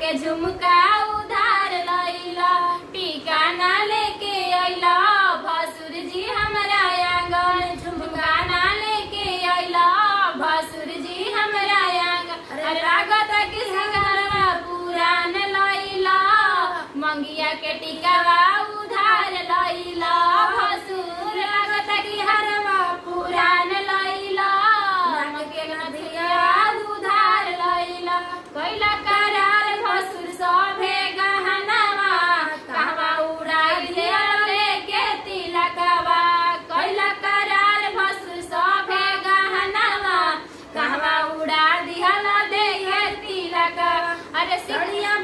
के झुमका उधार लैला टीका ना लेके अइला भसुर जी हमरा आंगन झुमका ना लेके अइला भसुर जी हमरा आंगन लागत कि सिंगारवा पुरान लैला मंगिया के टीकावा उधार लैला भसुर लागत कि हरवा पुरान लैला के नथिया उधार लैला कैला करार भसुर सभे गहनावा कहवा उड़ा दिया लेके तिलकवा कैला करार भसुर सभे गहनावा कहवा उड़ा दिया देखे तिलक अरे सिड़िया